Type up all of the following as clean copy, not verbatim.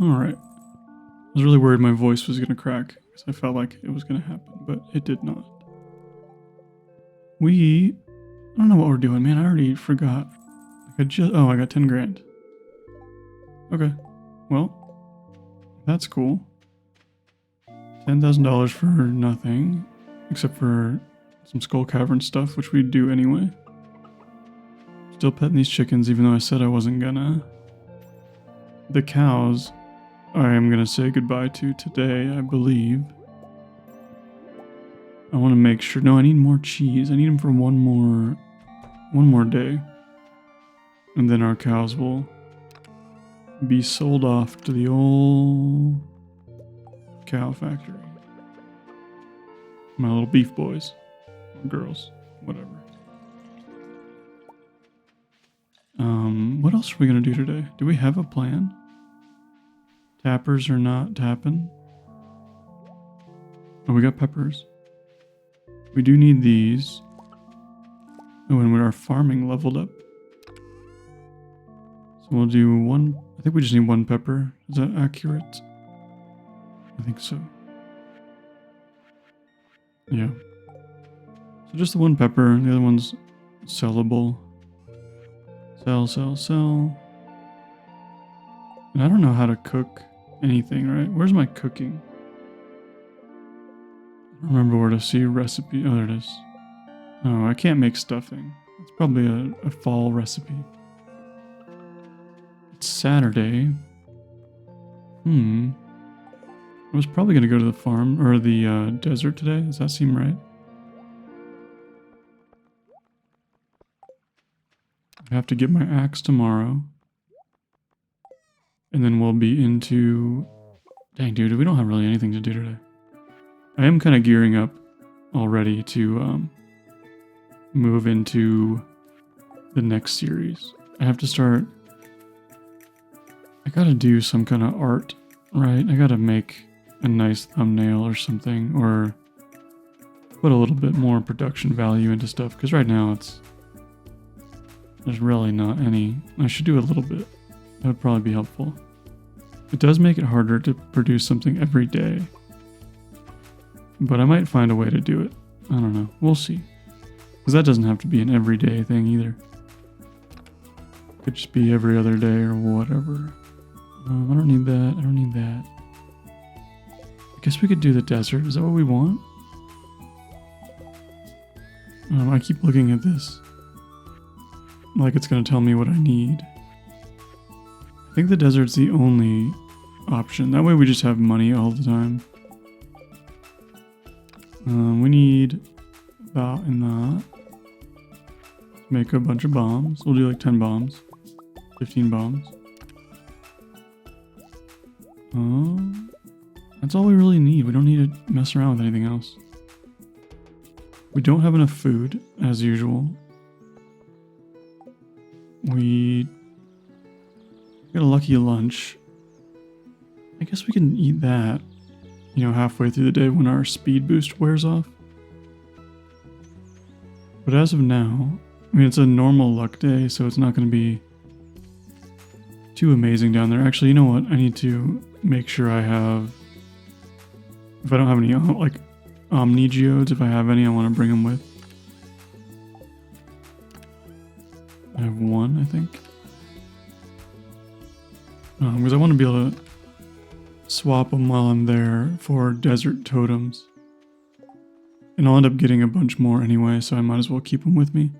Alright. I was really worried my voice was going to crack, because I felt like it was going to happen, but it did not. I don't know what we're doing, man. I already forgot. I got 10 grand. Okay. Well, that's cool. $10,000 for nothing, except for some Skull Cavern stuff, which we do anyway. Still petting these chickens, even though I said I wasn't gonna. The cows, I am gonna say goodbye to today, I believe. I want to make sure. No, I need more cheese. I need them for one more day, and then our cows will be sold off to the old cow factory. My little beef boys, or girls, whatever. What else are we gonna do today? Do we have a plan? Tappers are not tapping. Oh, we got peppers. We do need these. Oh, and our farming leveled up. So we'll do one. I think we just need one pepper. Is that accurate? I think so. Yeah. So just the one pepper. The other one's sellable. Sell. And I don't know how to cook anything, right? Where's my cooking? I don't remember where to see a recipe. Oh, there it is. Oh, I can't make stuffing. It's probably a fall recipe. It's Saturday. I was probably going to go to the farm, or the desert today. Does that seem right? I have to get my axe tomorrow. And then we'll be into... Dang, dude, we don't have really anything to do today. I am kind of gearing up already to move into the next series. I have to start... I gotta do some kind of art, right? I gotta make a nice thumbnail or something, or put a little bit more production value into stuff, because right now there's really not any. I should do a little bit. That would probably be helpful. It does make it harder to produce something every day, but I might find a way to do it. I don't know. We'll see. Because that doesn't have to be an everyday thing either. It could just be every other day or whatever. I don't need that. I don't need that. I guess we could do the desert. Is that what we want? I keep looking at this like it's going to tell me what I need. I think the desert's the only option. That way we just have money all the time. We need that and that. Make a bunch of bombs. We'll do like 10 bombs. 15 bombs. That's all we really need. We don't need to mess around with anything else. We don't have enough food, as usual. We got a lucky lunch. I guess we can eat that, halfway through the day when our speed boost wears off. But as of now, it's a normal luck day, so it's not going to be too amazing down there. Actually, you know what? I need to make sure I have... If I don't have any, Omni geodes, if I have any, I want to bring them with. I have one, I think. Because I want to be able to swap them while I'm there for desert totems. And I'll end up getting a bunch more anyway, so I might as well keep them with me.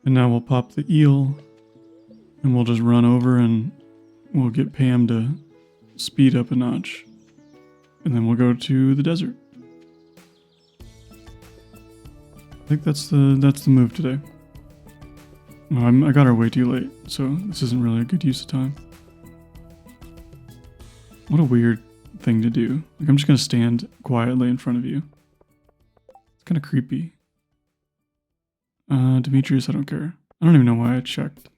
And now we'll pop the eel, and we'll just run over and we'll get Pam to speed up a notch. And then we'll go to the desert. I think that's the move today. I got her way too late, so this isn't really a good use of time. What a weird thing to do. I'm just gonna stand quietly in front of you. It's kind of creepy. Demetrius, I don't care. I don't even know why I checked.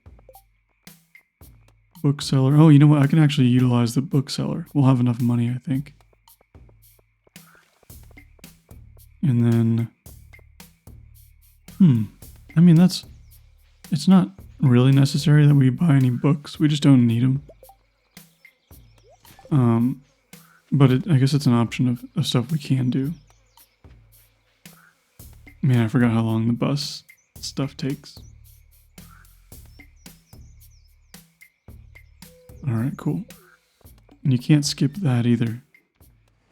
Bookseller. Oh, you know what? I can actually utilize the bookseller. We'll have enough money, I think. And then... I mean, it's not really necessary that we buy any books. We just don't need them. But I guess it's an option of stuff we can do. Man, I forgot how long the bus stuff takes. Alright, cool. And you can't skip that either.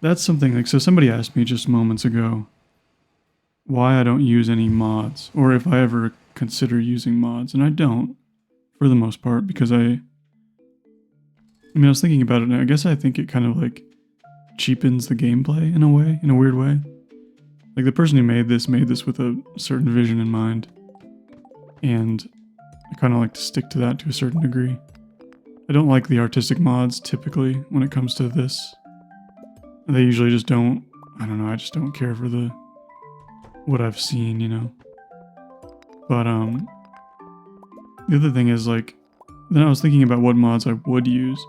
That's something like, so somebody asked me just moments ago why I don't use any mods, or if I ever consider using mods, and I don't, for the most part, because I was thinking about it, and I guess I think it kind of like cheapens the gameplay in a way, in a weird way. Like the person who made this with a certain vision in mind, and I kind of like to stick to that to a certain degree. I don't like the artistic mods typically when it comes to this. They usually just don't, I don't know, I just don't care for what I've seen, you know. But the other thing is like, then I was thinking about what mods I would use.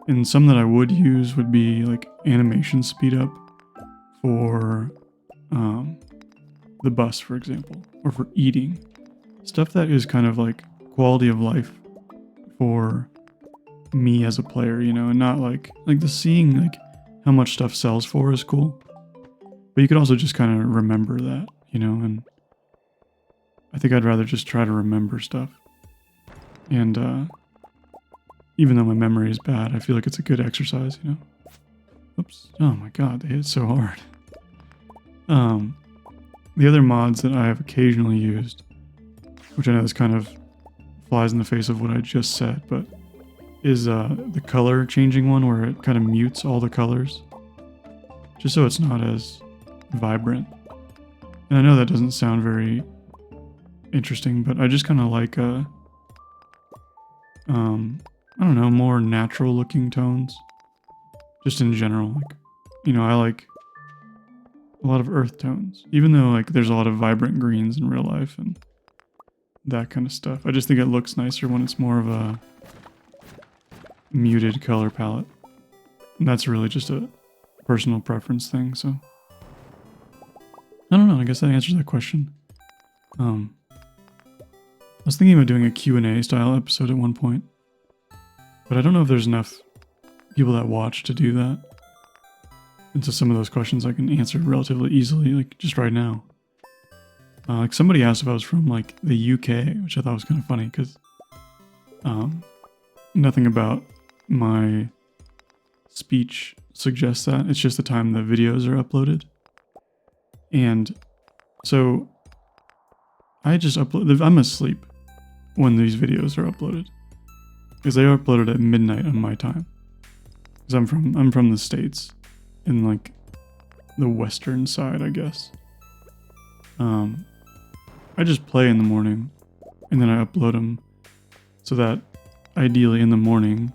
And some that I would use would be like animation speed up for the bus, for example, or for eating. Stuff that is kind of like quality of life for me as a player, you know, and not like the seeing like how much stuff sells for is cool. But you could also just kind of remember that, you know, and I think I'd rather just try to remember stuff. And even though my memory is bad, I feel like it's a good exercise, you know. Oops. Oh my god, they hit so hard. The other mods that I have occasionally used, which I know this kind of flies in the face of what I just said, but is the color changing one where it kind of mutes all the colors, just so it's not as vibrant. And I know that doesn't sound very interesting, but I just kind of like I don't know, more natural looking tones. Just in general, like, you know, I like a lot of earth tones, even though like there's a lot of vibrant greens in real life and that kind of stuff. I just think it looks nicer when it's more of a muted color palette. And that's really just a personal preference thing, so I don't know, I guess that answers that question. I was thinking about doing a Q&A style episode at one point, but I don't know if there's enough people that watch to do that. And so some of those questions I can answer relatively easily, like just right now. Like somebody asked if I was from like the UK, which I thought was kind of funny because nothing about my speech suggests that. It's just the time the videos are uploaded. And so I just upload. I'm asleep when these videos are uploaded because they are uploaded at midnight on my time. Because I'm from the States, in like the western side, I guess. I just play in the morning, and then I upload them, so that ideally in the morning,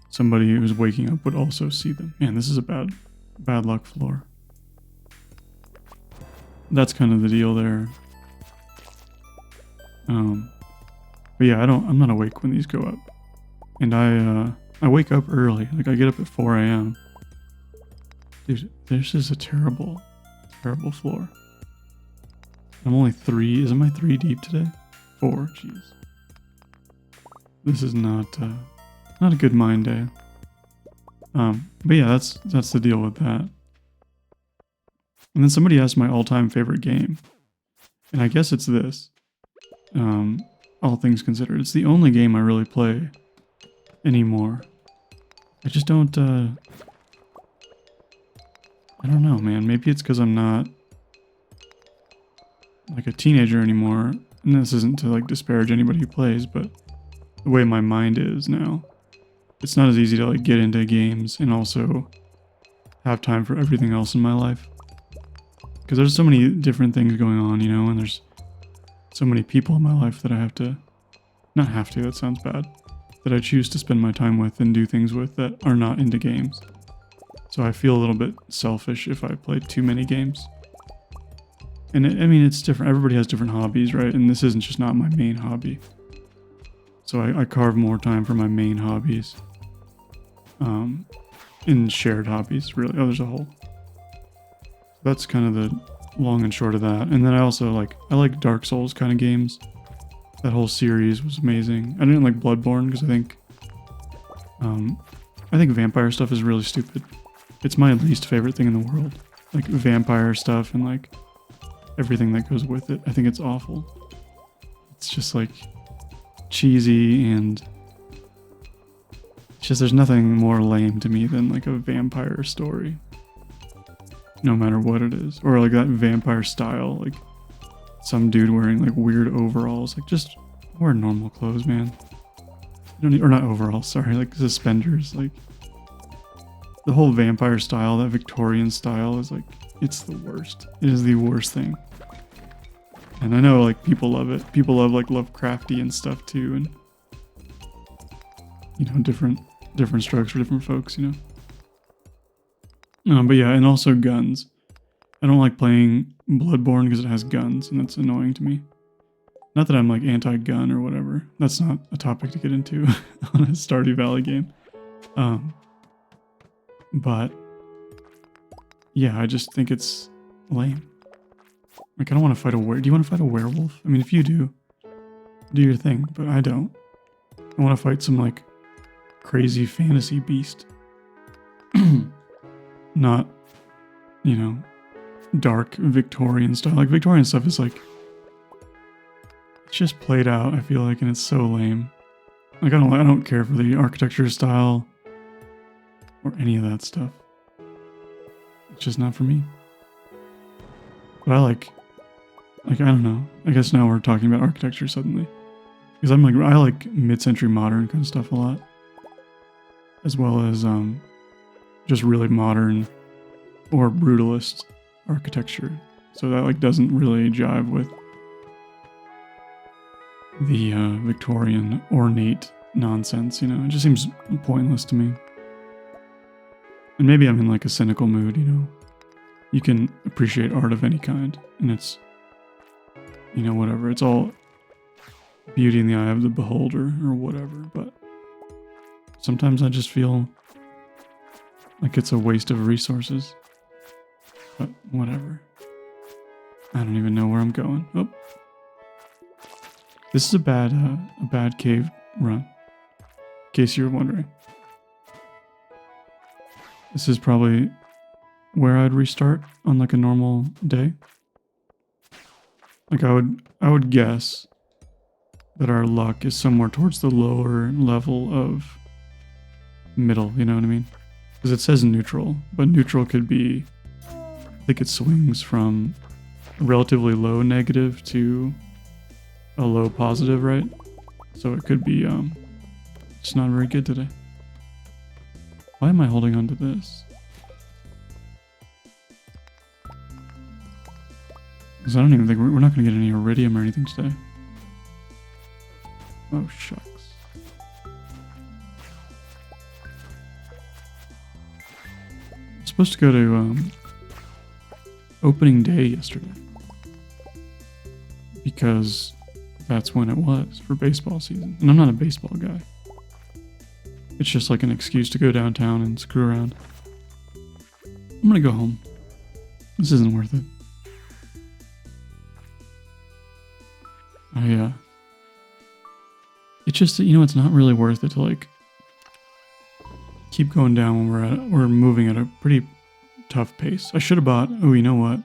somebody who's waking up would also see them. Man, this is a bad luck floor. That's kind of the deal there. But yeah, I'm not awake when these go up. And I wake up early. Like I get up at 4 a.m. Dude, this is a terrible, terrible floor. I'm only 3. Isn't my 3 deep today? 4, jeez. This is not a good mind day. But yeah, that's the deal with that. And then somebody asked my all-time favorite game. And I guess it's this. All things considered. It's the only game I really play anymore. I just don't, I don't know, man. Maybe it's because I'm not like a teenager anymore. And this isn't to like disparage anybody who plays, but the way my mind is now, it's not as easy to like get into games and also have time for everything else in my life. Because there's so many different things going on, you know, and there's so many people in my life that I have to, not have to, that sounds bad, that I choose to spend my time with and do things with that are not into games. So I feel a little bit selfish if I play too many games. And I mean, it's different. Everybody has different hobbies, right? And this isn't just not my main hobby. So I carve more time for my main hobbies. In shared hobbies, really. Oh, there's a hole. That's kind of the long and short of that. And then I also I like Dark Souls kind of games. That whole series was amazing. I didn't like Bloodborne because I think I think vampire stuff is really stupid. It's my least favorite thing in the world. Like vampire stuff and like everything that goes with it. I think it's awful. It's just like cheesy and it's just there's nothing more lame to me than like a vampire story. No matter what it is. Or like that vampire style, like some dude wearing like weird overalls. Like just wear normal clothes, man. You don't need, or not overalls, sorry, like suspenders. Like the whole vampire style, that Victorian style is like, it's the worst. It is the worst thing. And I know like people love it. People love like Lovecraftian stuff too, and you know, different strokes for different folks, you know. But yeah, and also guns. I don't like playing Bloodborne because it has guns, and that's annoying to me. Not that I'm like anti-gun or whatever. That's not a topic to get into on a Stardew Valley game. But yeah, I just think it's lame. Like, I don't want to fight a do you want to fight a werewolf? I mean, if you do your thing, but I don't. I want to fight some like crazy fantasy beast. Not, you know, dark Victorian style. Like Victorian stuff is like, it's just played out, I feel like, and it's so lame. Like I don't care for the architecture style or any of that stuff. It's just not for me. But I like I don't know. I guess now we're talking about architecture suddenly. Because I like mid-century modern kind of stuff a lot. As well as just really modern or brutalist architecture. So that like doesn't really jive with the Victorian ornate nonsense, you know. It just seems pointless to me. And maybe I'm in like a cynical mood, you know. You can appreciate art of any kind, and it's, you know, whatever. It's all beauty in the eye of the beholder or whatever, but sometimes I just feel like it's a waste of resources. But whatever. I don't even know where I'm going. Oh. This is a bad cave run, in case you were wondering. This is probably where I'd restart on like a normal day. Like I would guess that our luck is somewhere towards the lower level of middle, you know what I mean? Because it says neutral, but neutral could be, I think it swings from a relatively low negative to a low positive, right? So it could be just not very good today. Why am I holding on to this? Because I don't even think we're not going to get any iridium or anything today. Oh, shucks. I'm supposed to go to opening day yesterday. Because that's when it was for baseball season. And I'm not a baseball guy. It's just like an excuse to go downtown and screw around. I'm gonna go home. This isn't worth it. It's just, you know, it's not really worth it to like keep going down when we're moving at a pretty tough pace. I should have bought, oh, you know what?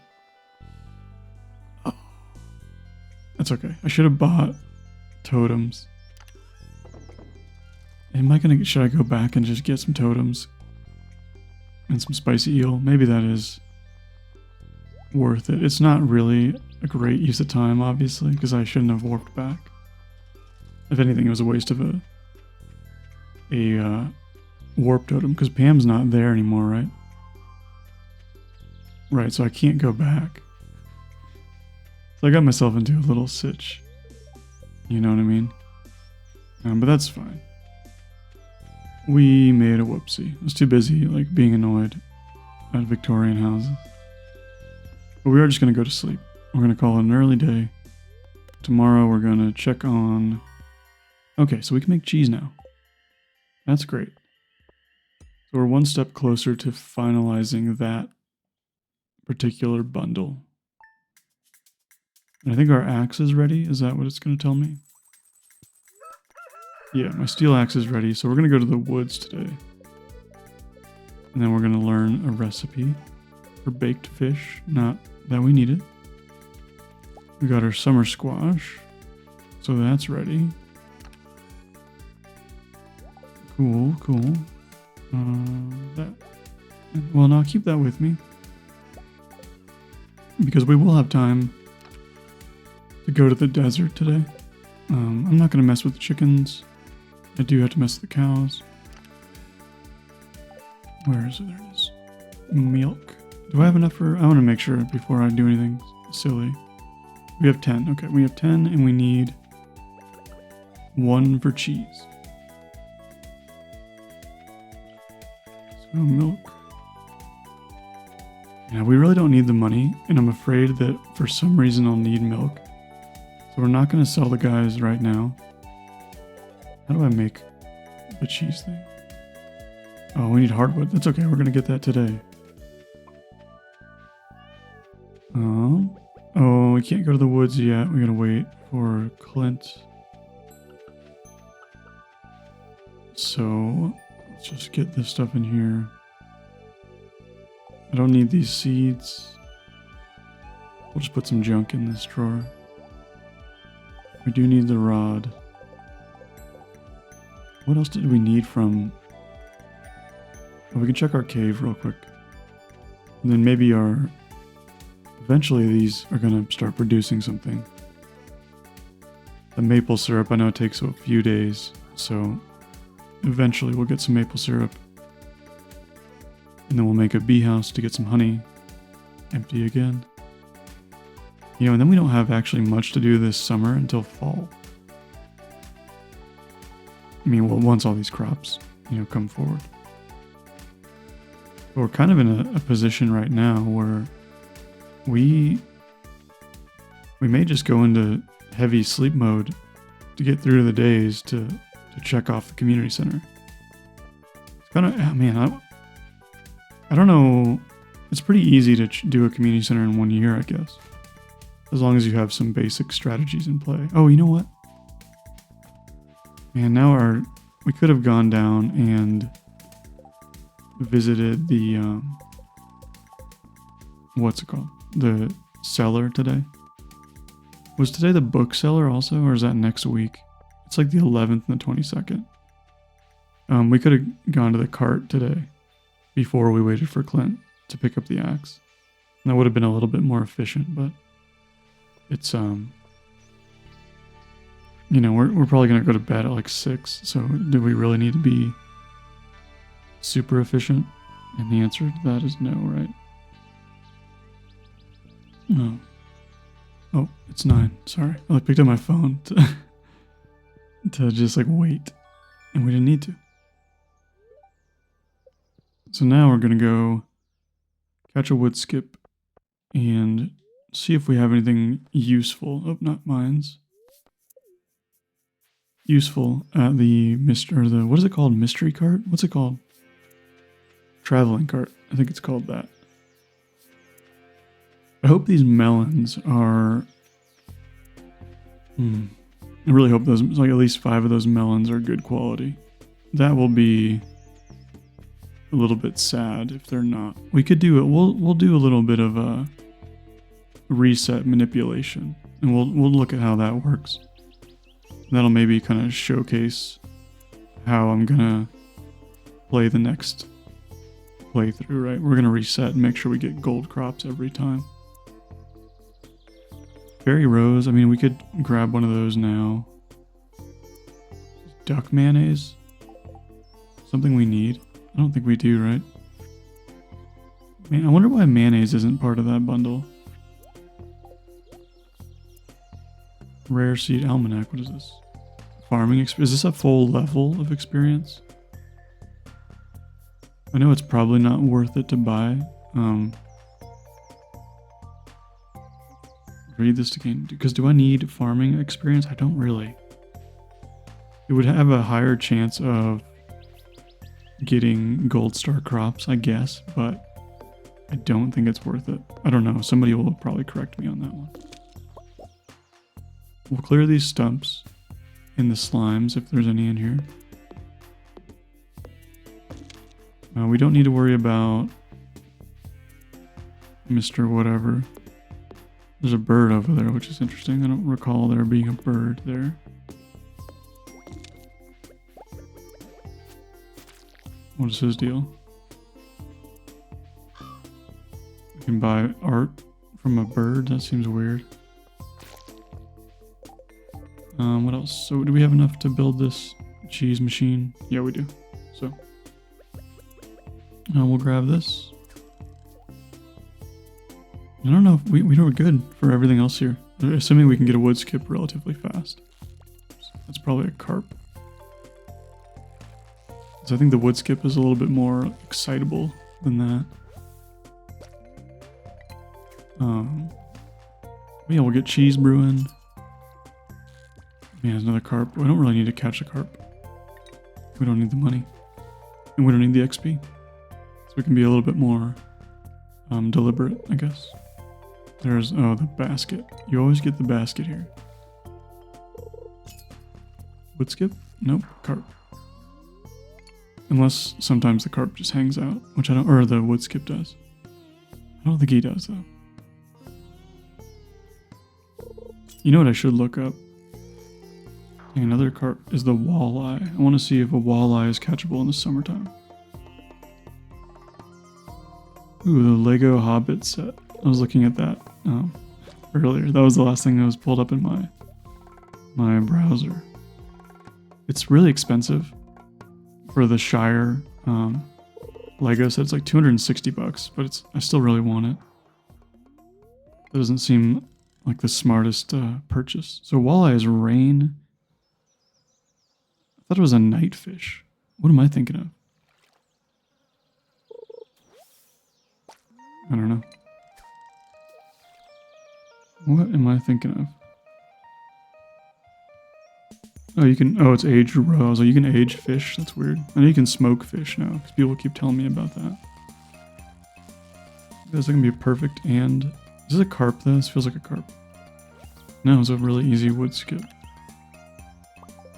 Oh, that's okay. I should have bought totems. Should I go back and just get some totems and some spicy eel? Maybe that is worth it. It's not really a great use of time, obviously, because I shouldn't have warped back. If anything, it was a waste of a warp totem, because Pam's not there anymore, right? Right, so I can't go back. So I got myself into a little sitch. You know what I mean? But that's fine. We made a whoopsie. I was too busy, like, being annoyed at Victorian houses. But we are just going to go to sleep. We're going to call it an early day. Tomorrow we're going to check on... Okay, so we can make cheese now. That's great. So we're one step closer to finalizing that particular bundle. And I think our axe is ready. Is that what it's going to tell me? Yeah, my steel axe is ready. So we're going to go to the woods today. And then we're going to learn a recipe for baked fish. Not that we need it. We got our summer squash. So that's ready. Cool, cool. Well, now keep that with me. Because we will have time to go to the desert today. I'm not going to mess with the chickens. I do have to mess with the cows. Where is it? There it is. Milk. Do I have enough for... I want to make sure before I do anything silly. We have 10. Okay, we have 10 and we need 1 for cheese. So milk. Yeah, we really don't need the money, and I'm afraid that for some reason I'll need milk. So we're not going to sell the guys right now. How do I make the cheese thing? Oh, we need hardwood. That's okay. We're going to get that today. Oh, we can't go to the woods yet. We got to wait for Clint. So let's just get this stuff in here. I don't need these seeds. We'll just put some junk in this drawer. We do need the rod. What else did we need from... Oh, we can check our cave real quick. And then maybe our... Eventually these are going to start producing something. The maple syrup, I know it takes a few days. So eventually we'll get some maple syrup. And then we'll make a bee house to get some honey. Empty again. You know, and then we don't have actually much to do this summer until fall. I mean, well, once all these crops, come forward. But we're kind of in a position right now where we may just go into heavy sleep mode to get through the days to check off the community center. It's kind of, man, I don't know. It's pretty easy to do a community center in 1 year, I guess. As long as you have some basic strategies in play. Oh, you know what? Man, now we could have gone down and visited the, what's it called? The seller today. Was today the bookseller also, or is that next week? It's like the 11th and the 22nd. We could have gone to the cart today before we waited for Clint to pick up the axe. And that would have been a little bit more efficient, but it's, we're probably going to go to bed at like 6, so do we really need to be super efficient? And the answer to that is no, right? No. Oh, it's 9. Sorry. I picked up my phone to just like wait, and we didn't need to. So now we're going to go catch a wood skip and see if we have anything useful. Oh, not mines. Useful at the what is it called? Mystery cart? What's it called? Traveling cart. I think it's called that. I hope these melons are... I really hope those, like at least 5 of those melons are good quality. That will be a little bit sad if they're not. We could do it. We'll do a little bit of a reset manipulation, and we'll look at how that works. That'll maybe kind of showcase how I'm gonna play the next playthrough, right? We're gonna reset and make sure we get gold crops every time. Berry rose, I mean, we could grab one of those now. Duck mayonnaise? Something we need? I don't think we do, right? Man, I wonder why mayonnaise isn't part of that bundle. Rare Seed Almanac, what is this? Farming experience. Is this a full level of experience? I know it's probably not worth it to buy. Read this again, because do I need farming experience? I don't really. It would have a higher chance of getting gold star crops, I guess, but I don't think it's worth it. I don't know. Somebody will probably correct me on that one. We'll clear these stumps in the slimes if there's any in here. We don't need to worry about Mr. Whatever. There's a bird over there, which is interesting. I don't recall there being a bird there. What is his deal? We can buy art from a bird? That seems weird. What else? So do we have enough to build this cheese machine? Yeah, we do. So we'll grab this. I don't know if we know we're good for everything else here. Assuming we can get a wood skip relatively fast. That's probably a carp. So I think the wood skip is a little bit more excitable than that. Yeah, we'll get cheese brewing. Man, there's another carp. We don't really need to catch a carp. We don't need the money. And we don't need the XP. So we can be a little bit more deliberate, I guess. There's, oh, the basket. You always get the basket here. Wood skip? Nope, carp. Unless sometimes the carp just hangs out, which I don't, or the wood skip does. I don't think he does, though. You know what I should look up? Another carp is the walleye. I want to see if a walleye is catchable in the summertime. Ooh, the Lego Hobbit set. I was looking at that earlier. That was the last thing that was pulled up in my browser. It's really expensive for the Shire Lego set. It's like $260, but I still really want it. That doesn't seem like the smartest purchase. So walleye is rain. I thought it was a night fish. What am I thinking of? I don't know. What am I thinking of? Oh, you can. Oh, it's aged raw. So you can age fish. That's weird. I know you can smoke fish now because people keep telling me about that. This is gonna be perfect. And is this a carp? Though this feels like a carp. No, it's a really easy wood skip.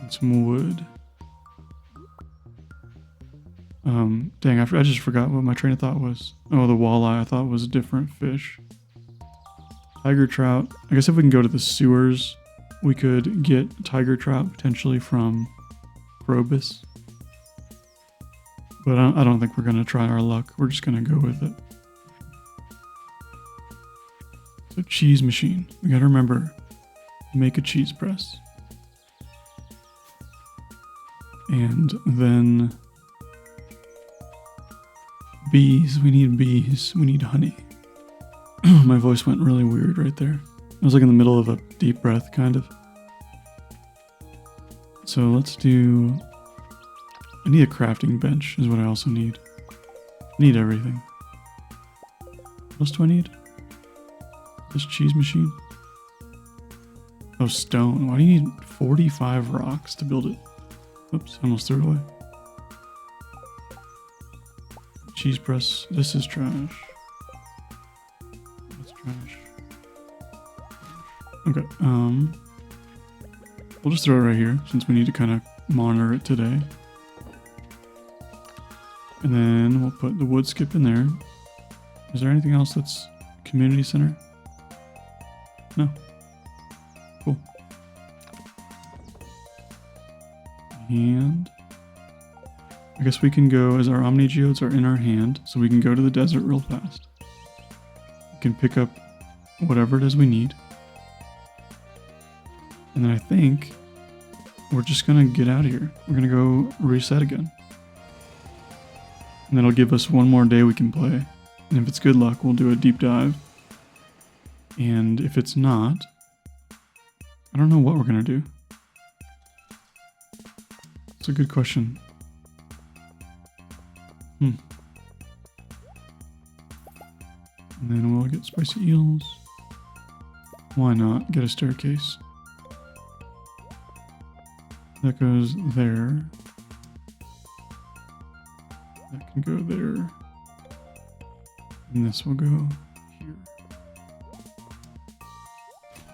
And some wood. Dang, I just forgot what my train of thought was. Oh, the walleye. I thought was a different fish. Tiger trout. I guess if we can go to the sewers, we could get tiger trout potentially from Krobus. But I don't think we're going to try our luck. We're just going to go with it. So cheese machine. We got to remember, make a cheese press. And then bees. We need bees. We need honey. My voice went really weird right there. I was like in the middle of a deep breath, kind of. So let's do... I need a crafting bench is what I also need. I need everything. What else do I need? This cheese machine? Oh, stone. Why do you need 45 rocks to build it? Oops, I almost threw it away. Cheese press. This is trash. That's trash. Okay, we'll just throw it right here since we need to kind of monitor it today. And then we'll put the wood skip in there. Is there anything else that's community center? No. Cool. And I guess we can go, as our Omni Geodes are in our hand, so we can go to the desert real fast. We can pick up whatever it is we need. And then I think we're just going to get out of here. We're going to go reset again. And that'll give us one more day we can play. And if it's good luck, we'll do a deep dive. And if it's not, I don't know what we're going to do. It's a good question. And then we'll get spicy eels. Why not get a staircase? That goes there. That can go there. And this will go here.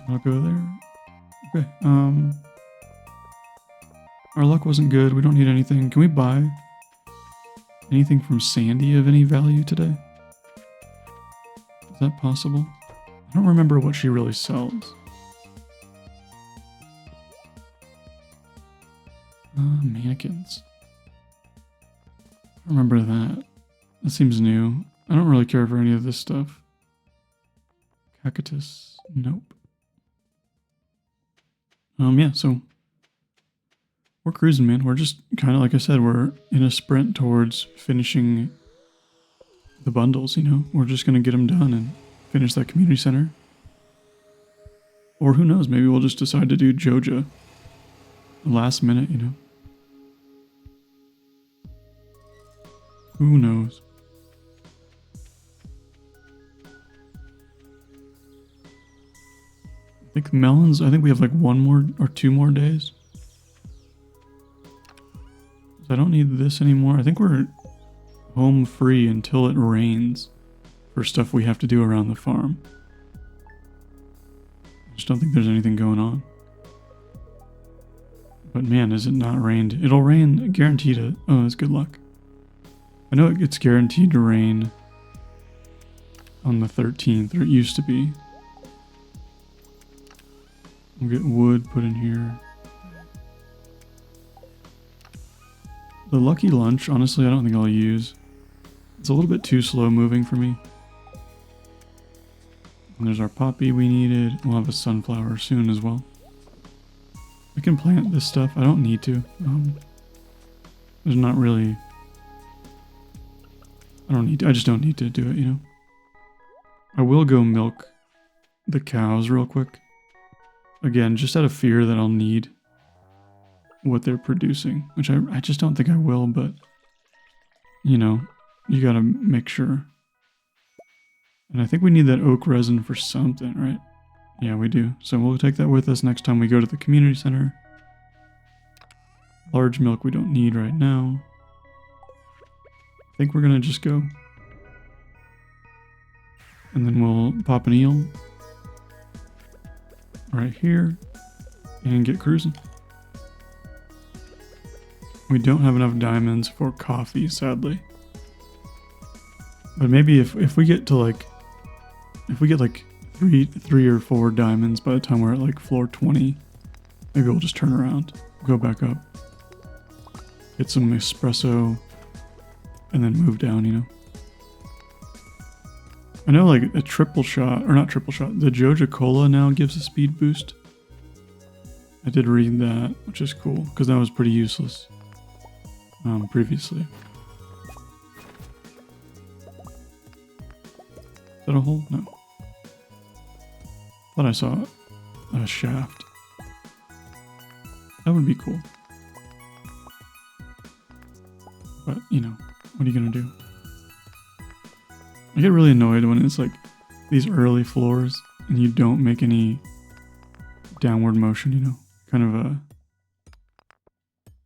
I'll go there. Okay. Our luck wasn't good. We don't need anything. Can we buy? Anything from Sandy of any value today? Is that possible? I don't remember what she really sells. Mannequins. I remember that. That seems new. I don't really care for any of this stuff. Cactus. Nope. Yeah, so we're cruising, man. We're just kind of, like I said, we're in a sprint towards finishing the bundles, you know? We're just going to get them done and finish that community center. Or who knows, maybe we'll just decide to do Joja last minute, you know? Who knows? I think melons, I think we have like 1 more or 2 more days. I don't need this anymore. I think we're home free until it rains for stuff we have to do around the farm. I just don't think there's anything going on. But man, is it not rained? It'll rain guaranteed. Oh, that's good luck. I know it's guaranteed to rain on the 13th, or it used to be. We'll get wood put in here. The lucky lunch, honestly, I don't think I'll use. It's a little bit too slow moving for me. And there's our poppy we needed. We'll have a sunflower soon as well. I can plant this stuff. I don't need to. There's not really... I just don't need to do it, you know? I will go milk the cows real quick. Again, just out of fear that I'll need what they're producing, which I just don't think I will, but, you know, you gotta make sure. And I think we need that oak resin for something, right? Yeah, we do. So we'll take that with us next time we go to the community center. Large milk we don't need right now. I think we're gonna just go. And then we'll pop an eel right here and get cruising. We don't have enough diamonds for coffee, sadly. But maybe if we get to like, if we get like three or 4 diamonds by the time we're at like floor 20, maybe we'll just turn around, go back up, get some espresso, and then move down, you know? I know like a triple shot, or not triple shot, the Joja Cola now gives a speed boost. I did read that, which is cool, because that was pretty useless previously. Is that a hole? No. Thought I saw a shaft. That would be cool. But, you know, what are you gonna do? I get really annoyed when it's like these early floors and you don't make any downward motion, you know? Kind of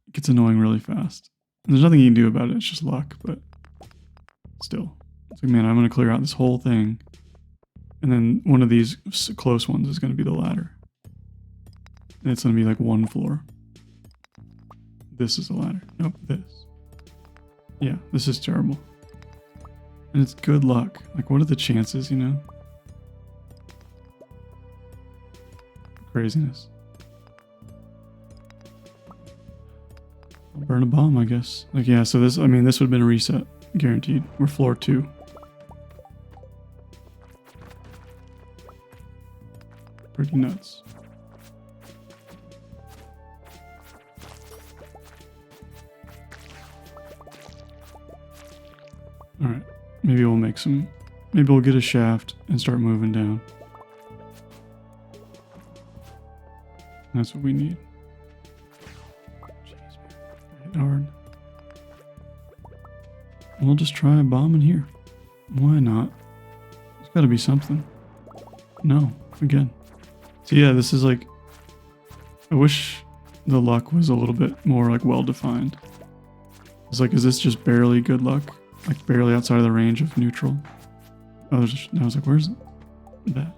it gets annoying really fast. And there's nothing you can do about it, it's just luck, but still. It's like, man, I'm gonna clear out this whole thing. And then one of these close ones is gonna be the ladder. And it's gonna be like 1 floor. This is the ladder. Nope, this. Yeah, this is terrible. And it's good luck. Like, what are the chances, you know? Craziness. I'll burn a bomb, I guess. Like, yeah, so this, I mean, this would have been a reset. Guaranteed. We're floor 2. Pretty nuts. Alright. Maybe we'll make some... Maybe we'll get a shaft and start moving down. That's what we need. Jeez, man. Darn. We'll just try a bomb in here. Why not? There's gotta be something. No. Again. So yeah, this is like... I wish the luck was a little bit more like well-defined. It's like, is this just barely good luck? Like barely outside of the range of neutral? Oh, I was like, where's that?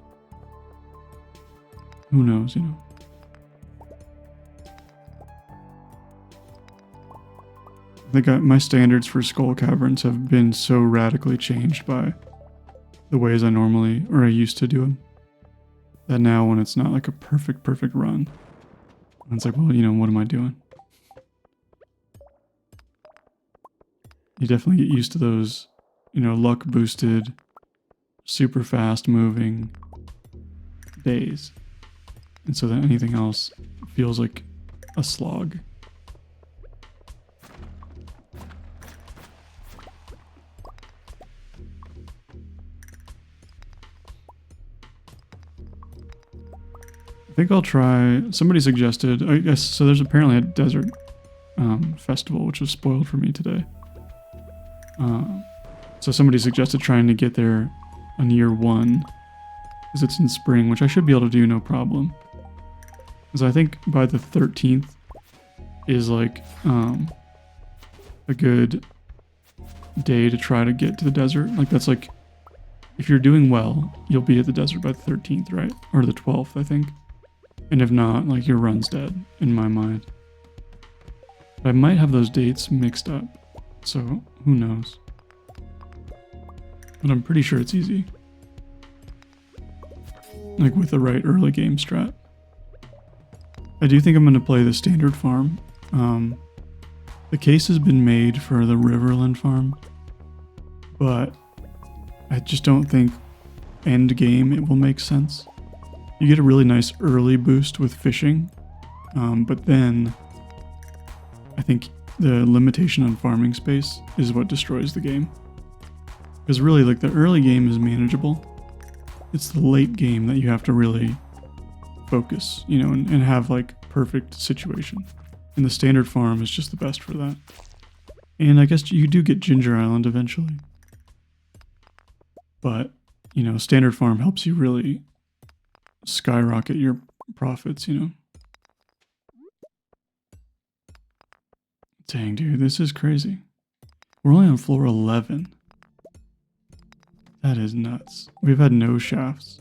Who knows, you know? My standards for skull caverns have been so radically changed by the ways I used to do them, that now when it's not like a perfect run, it's like, well, you know, what am I doing? You definitely get used to those, you know, luck boosted, super fast moving days. And so then anything else feels like a slog. I think I'll try, somebody suggested, I guess, so there's apparently a desert festival, which was spoiled for me today. So somebody suggested trying to get there on year 1, because it's in spring, which I should be able to do no problem. Because I think by the 13th is like a good day to try to get to the desert. Like that's like, if you're doing well, you'll be at the desert by the 13th, right? Or the 12th, I think. And if not, like your run's dead, in my mind. But I might have those dates mixed up, so who knows. But I'm pretty sure it's easy. Like with the right early game strat. I do think I'm going to play the standard farm. The case has been made for the Riverland farm, but I just don't think end game it will make sense. You get a really nice early boost with fishing, but then I think the limitation on farming space is what destroys the game. Because really, like, the early game is manageable. It's the late game that you have to really focus, you know, and have like perfect situation. And the standard farm is just the best for that. And I guess you do get Ginger Island eventually. But, you know, standard farm helps you really skyrocket your profits, you know. Dang, dude, this is crazy. We're only on floor 11. That is nuts. We've had no shafts.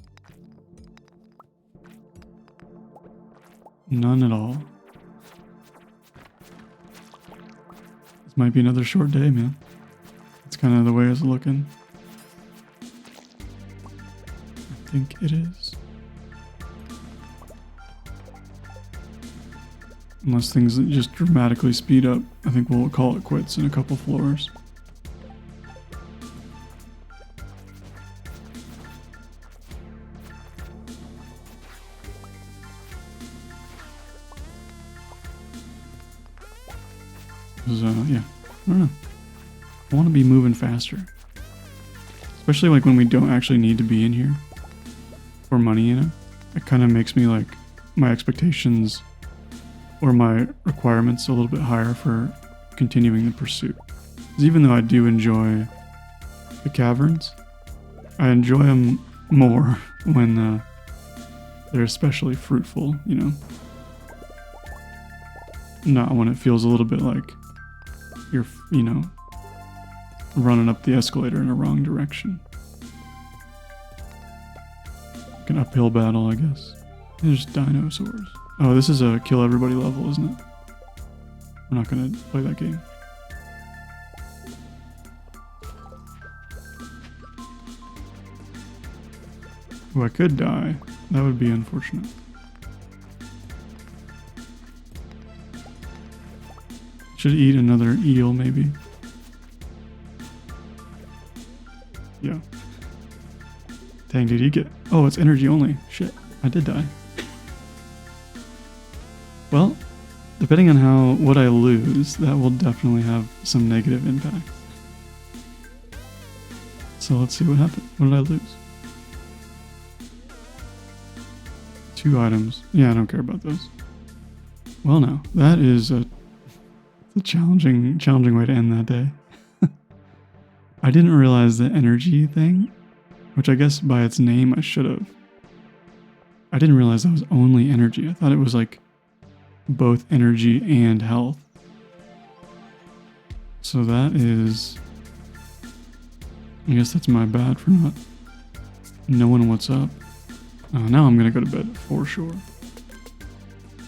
None at all. This might be another short day, man. That's kind of the way it's looking. I think it is. Unless things just dramatically speed up, I think we'll call it quits in a couple floors. Yeah, I don't know. I want to be moving faster. Especially like when we don't actually need to be in here for money, you know? It kind of makes me like my expectations or my requirements a little bit higher for continuing the pursuit. Because even though I do enjoy the caverns, I enjoy them more when they're especially fruitful, you know? Not when it feels a little bit like you're, you know, running up the escalator in a wrong direction. Like an uphill battle, I guess. There's dinosaurs. Oh, this is a kill everybody level, isn't it? We're not gonna play that game. Oh, I could die. That would be unfortunate. Should eat another eel, maybe. Yeah. Dang, dude, you get... Oh, it's energy only. Shit, I did die. Well, depending on what I lose, that will definitely have some negative impact. So let's see what happened. What did I lose? 2 items. Yeah, I don't care about those. Well, no, that is a challenging way to end that day. I didn't realize the energy thing, which I guess by its name I should have. I didn't realize that was only energy. I thought it was like both energy and health. So that is... I guess that's my bad for not knowing what's up. Now I'm going to go to bed for sure.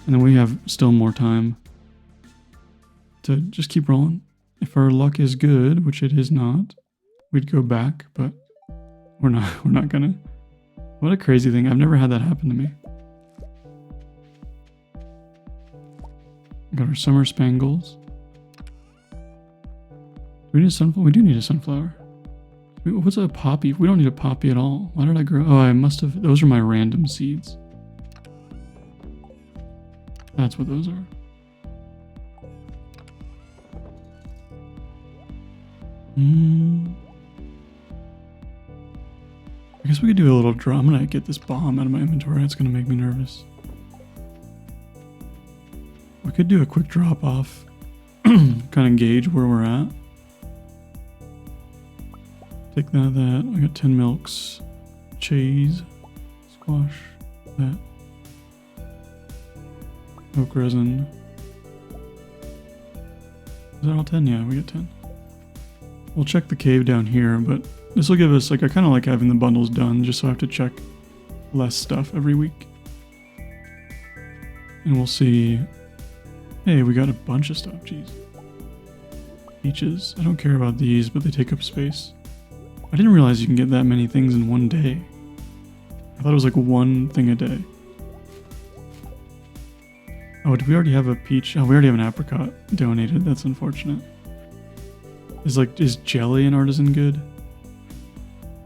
And then we have still more time to just keep rolling. If our luck is good, which it is not, we'd go back, but we're not. We're not gonna. What a crazy thing. I've never had that happen to me. Got our summer spangles. Do we need a sunflower? We do need a sunflower. What's a poppy? We don't need a poppy at all. Why did I grow? Oh, I must have. Those are my random seeds. That's what those are. I guess we could do a little draw. I'm gonna get this bomb out of my inventory. It's gonna make me nervous. We could do a quick drop off. Kind of gauge where we're at. Take that. I got 10 milks. Cheese. Squash. That. Oak resin. Is that all 10? Yeah, we got 10. We'll check the cave down here, but this will give us, like, I kind of like having the bundles done just so I have to check less stuff every week. And we'll see. Hey, we got a bunch of stuff, jeez. Peaches. I don't care about these, but they take up space. I didn't realize you can get that many things in one day. I thought it was like one thing a day. Oh, did we already have a peach? Oh, we already have an apricot donated. That's unfortunate. Is jelly an artisan good?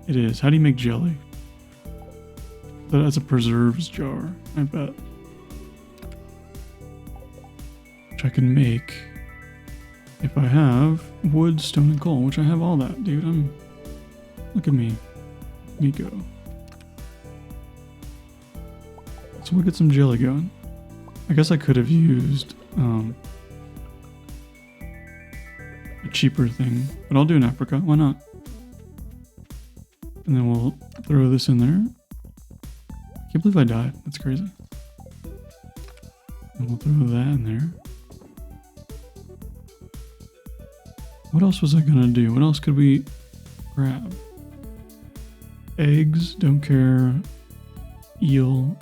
It is. How do you make jelly? That's a preserves jar, I bet. Which I can make if I have wood, stone, and coal, which I have all that, dude. Look at me. Let me go. So we'll get some jelly going. I guess I could have used a cheaper thing, but I'll do an apricot. Why not? And then we'll throw this in there. I can't believe I died. That's crazy. And we'll throw that in there. What else was I gonna do? What else could we grab? Eggs, don't care. Eel.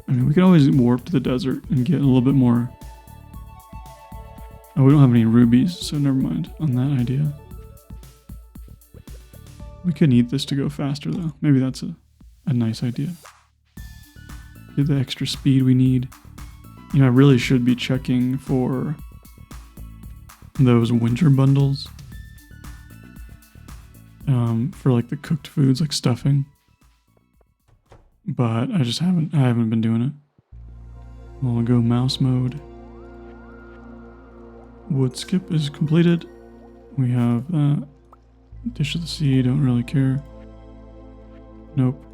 I mean, we could always warp to the desert and get a little bit more. Oh, we don't have any rubies, so never mind on that idea. We could eat this to go faster, though. Maybe that's a nice idea. Get the extra speed we need. You know, I really should be checking for those winter bundles. For like the cooked foods, like stuffing. But I haven't been doing it. We'll go mouse mode. Wood skip is completed. We have that. Dish of the sea, don't really care. Nope.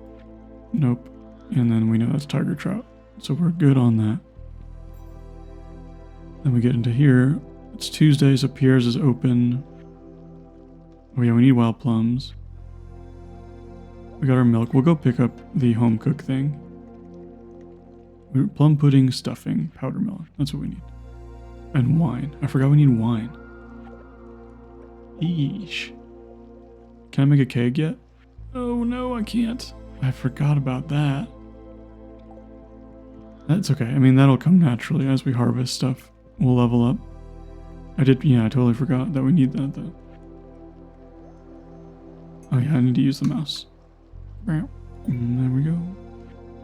Nope. And then we know that's tiger trout. So we're good on that. Then we get into here. It's Tuesday, so Pierre's is open. Oh yeah, we need wild plums. We got our milk. We'll go pick up the home cook thing. Plum pudding, stuffing, powder melon. That's what we need. And wine. I forgot we need wine. Eesh. Can I make a keg yet? Oh no, I can't. I forgot about that. That's okay. I mean, that'll come naturally as we harvest stuff. We'll level up. I totally forgot that we need that though. Oh yeah, I need to use the mouse. And there we go.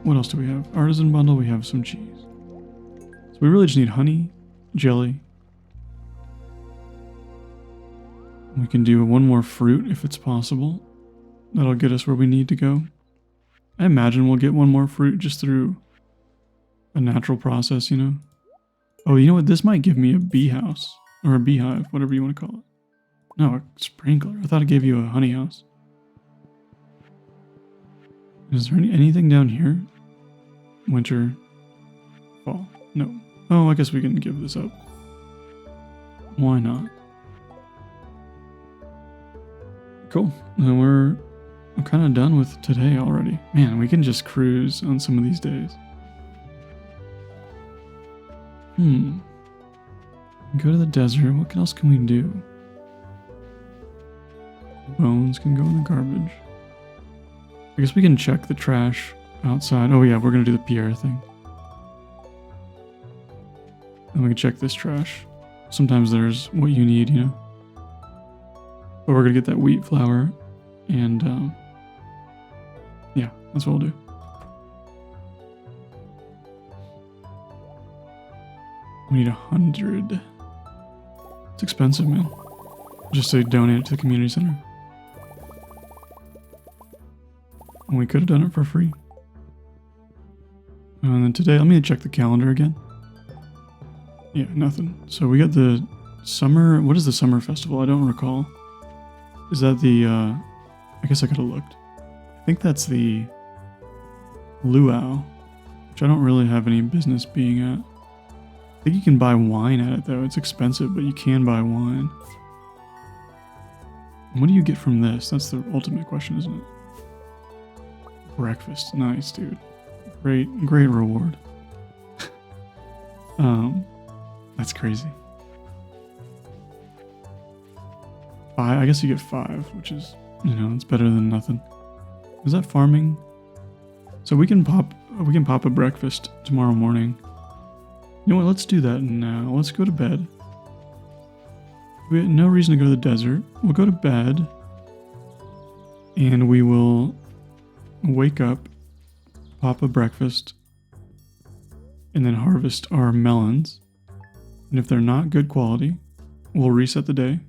What else do we have? Artisan bundle, we have some cheese. So we really just need honey, jelly. We can do one more fruit if it's possible. That'll get us where we need to go. I imagine we'll get one more fruit just through a natural process, you know? Oh, you know what? This might give me a bee house. Or a beehive, whatever you want to call it. No, a sprinkler. I thought it gave you a honey house. Is there anything down here? Winter, fall. No. Oh, I guess we can give this up. Why not? Cool. And I'm kind of done with today already. Man, we can just cruise on some of these days. Go to the desert. What else can we do? Bones can go in the garbage. I guess we can check the trash outside. Oh yeah, we're going to do the Pierre thing. And we can check this trash. sometimes there's what you need, you know. But we're gonna get that wheat flour, and yeah, that's what we'll do. We need 100. It's expensive, man. Just to donate it to the community center. And we could have done it for free. And then today, let me check the calendar again. Yeah, nothing. So we got the summer, what is the summer festival? I don't recall. Is that the, I guess I could have looked. I think that's the luau, which I don't really have any business being at. I think you can buy wine at it though. It's expensive, but you can buy wine. What do you get from this? That's the ultimate question, isn't it? Breakfast. Nice, dude. Great reward. That's crazy. I guess you get 5, which is, you know, it's better than nothing. Is that farming? So we can pop a breakfast tomorrow morning. You know what? Let's do that now. Let's go to bed. We have no reason to go to the desert. We'll go to bed, and we will wake up, pop a breakfast, and then harvest our melons. And if they're not good quality, we'll reset the day.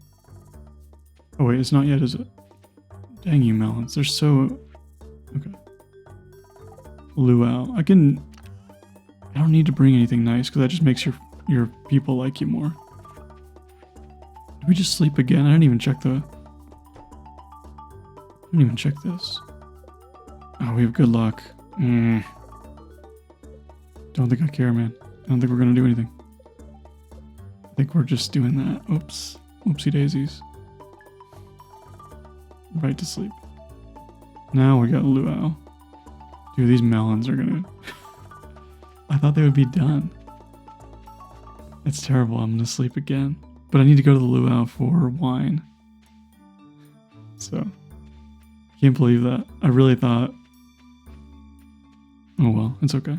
Oh wait, it's not yet, is it? Dang you melons, they're so... Okay. Luau. I don't need to bring anything nice, because that just makes your people like you more. Did we just sleep again? I didn't even check this. Oh, we have good luck. Don't think I care, man. I don't think we're gonna do anything. I think we're just doing that. Oops. Oopsie daisies. Right to sleep. Now we got luau. Dude, these melons are gonna... I thought they would be done. It's terrible. I'm gonna sleep again. But I need to go to the luau for wine. So, can't believe that. I really thought... Oh well, it's okay.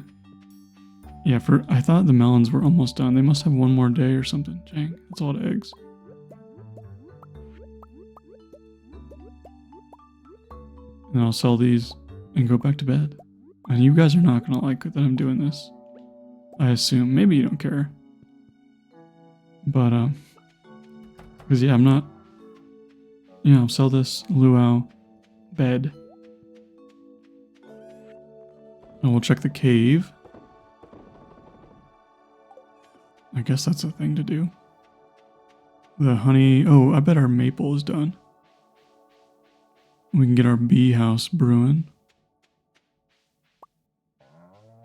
Yeah, I thought the melons were almost done. They must have one more day or something. Dang, that's a lot of eggs. And I'll sell these and go back to bed. And you guys are not gonna like that I'm doing this. I assume. Maybe you don't care. But, because yeah, I'm not... Yeah, I'll sell this luau bed. And we'll check the cave. I guess that's a thing to do. The honey... Oh, I bet our maple is done. We can get our bee house brewing.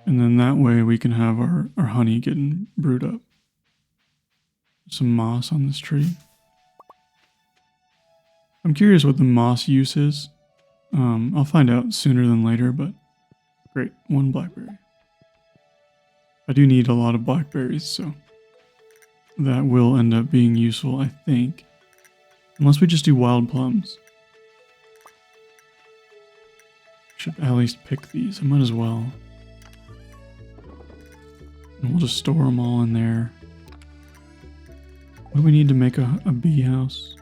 And then that way we can have our honey getting brewed up. Some moss on this tree. I'm curious what the moss use is. I'll find out sooner than later, but great. 1 blackberry. I do need a lot of blackberries, so that will end up being useful, I think. Unless we just do wild plums. Should at least pick these. I might as well. And we'll just store them all in there. What do we need to make a bee house?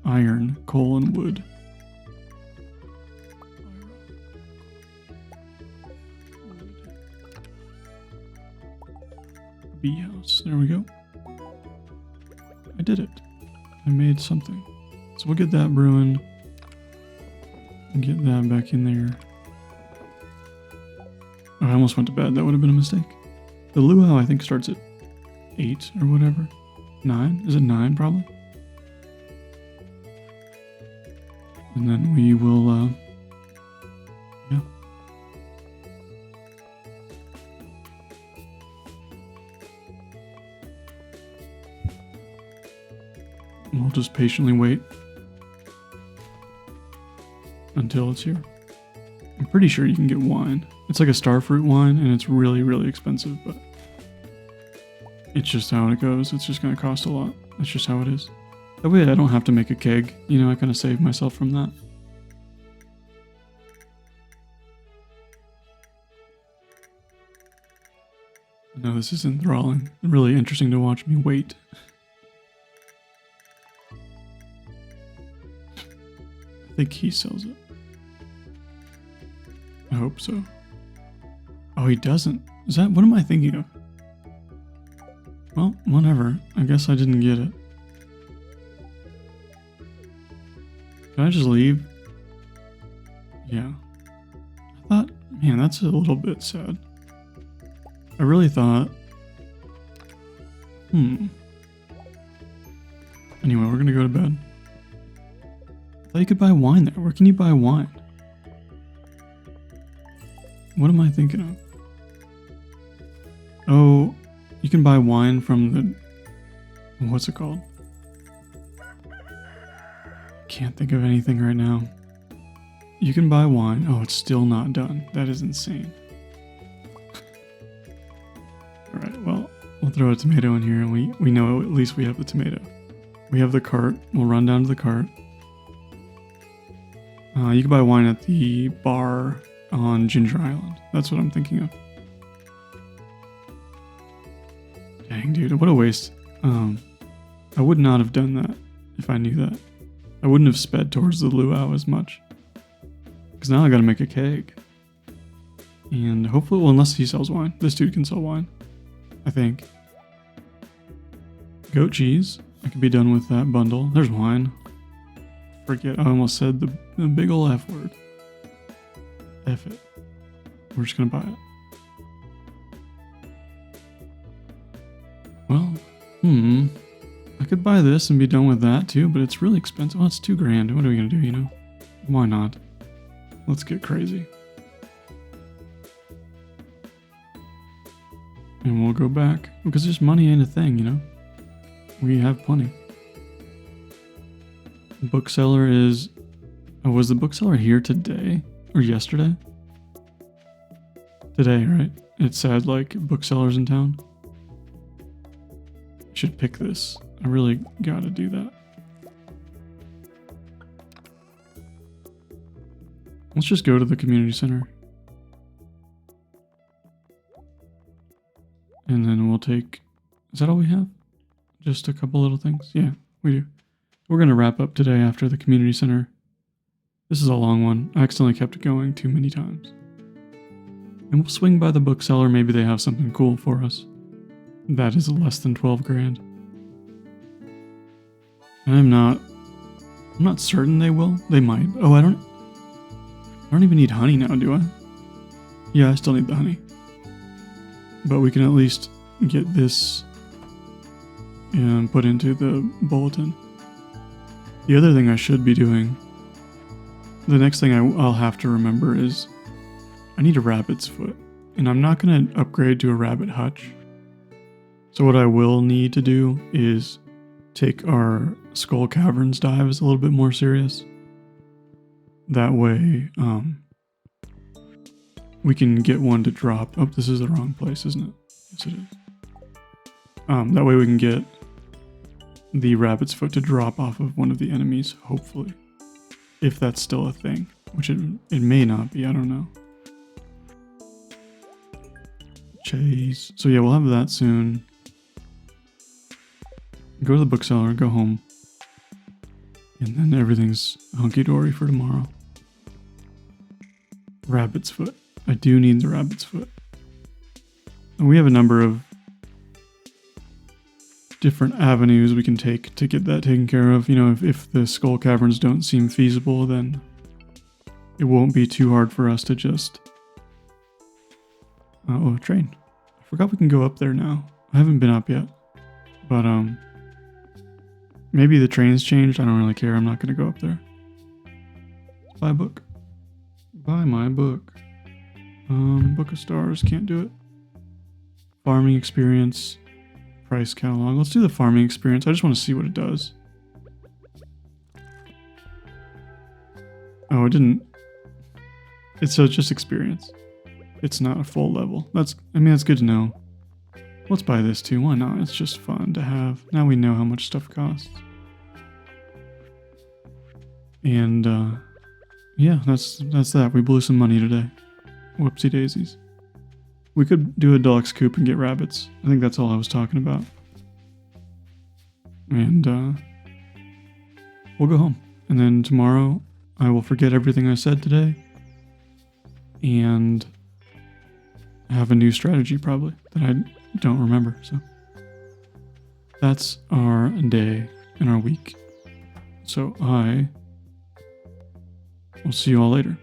Iron, coal, and wood. Bee house. There we go. I did it. I made something. So we'll get that brewing. And get that back in there. Oh, I almost went to bed. That would have been a mistake. The luau, I think, starts at 8 or whatever. 9? Is it 9 probably? And then we will, yeah. We'll just patiently wait until it's here. I'm pretty sure you can get wine. It's like a starfruit wine, and it's really, really expensive, but it's just how it goes. It's just going to cost a lot. That's just how it is. That way I don't have to make a keg. You know, I kind of save myself from that. I know this is enthralling. Really interesting to watch me wait. I think he sells it. I hope so. Oh, he doesn't. Is that, what am I thinking of? Well, whatever. I guess I didn't get it. Can I just leave? Yeah. I thought, man, that's a little bit sad. I really thought, Anyway, we're gonna go to bed. I thought you could buy wine there. Where can you buy wine? What am I thinking of? Oh, you can buy wine from the... What's it called? Can't think of anything right now. You can buy wine. Oh, it's still not done. That is insane. Alright, well, we'll throw a tomato in here and we know at least we have the tomato. We have the cart. We'll run down to the cart. You can buy wine at the bar on Ginger Island. That's what I'm thinking of. Dang, dude, what a waste. I would not have done that if I knew that. I wouldn't have sped towards the luau as much. Because now I gotta make a keg. And hopefully, well, unless he sells wine. This dude can sell wine. I think. Goat cheese. I could be done with that bundle. There's wine. Forget, I almost said the big ol' F word. F it. We're just gonna buy it. Well, I could buy this and be done with that too, but it's really expensive. Well, it's $2,000. What are we gonna do, you know? Why not? Let's get crazy. And we'll go back. Because just money ain't a thing, you know? We have plenty. Bookseller is... Oh, was the bookseller here today? Or yesterday? Today, right? It said, like, booksellers in town. Should pick this. I really gotta do that. Let's just go to the community center. And then we'll take... Is that all we have? Just a couple little things? Yeah, we do. We're gonna wrap up today after the community center. This is a long one. I accidentally kept it going too many times. And we'll swing by the bookseller. Maybe they have something cool for us. That is less than $12,000. I'm not certain they will. They might. Oh, I don't even need honey now, do I? Yeah, I still need the honey. But we can at least get this and put into the bulletin. The other thing I should be doing, the next thing I'll have to remember is I need a rabbit's foot. And I'm not going to upgrade to a rabbit hutch. So what I will need to do is take our Skull Caverns dives a little bit more serious. That way, we can get one to drop. Oh, this is the wrong place, isn't it? Yes, it is. That way we can get the rabbit's foot to drop off of one of the enemies, hopefully. If that's still a thing, which it may not be, I don't know. Chase. So yeah, we'll have that soon. Go to the bookseller, go home. And then everything's hunky-dory for tomorrow. Rabbit's foot. I do need the rabbit's foot. And we have a number of different avenues we can take to get that taken care of. You know, if the Skull Caverns don't seem feasible, then it won't be too hard for us to just... Oh, a train. I forgot we can go up there now. I haven't been up yet. But, maybe the train's changed. I don't really care. I'm not going to go up there. Buy a book. Buy my book. Book of Stars. Can't do it. Farming experience. Price catalog. Let's do the farming experience. I just want to see what it does. Oh, it didn't. It's just experience. It's not a full level. That's good to know. Let's buy this too. Why not? It's just fun to have. Now we know how much stuff costs. And, yeah, that's that. We blew some money today. Whoopsie daisies. We could do a deluxe coop and get rabbits. I think that's all I was talking about. And we'll go home. And then tomorrow I will forget everything I said today and have a new strategy probably that I don't remember. So that's our day and our week. So I will see you all later.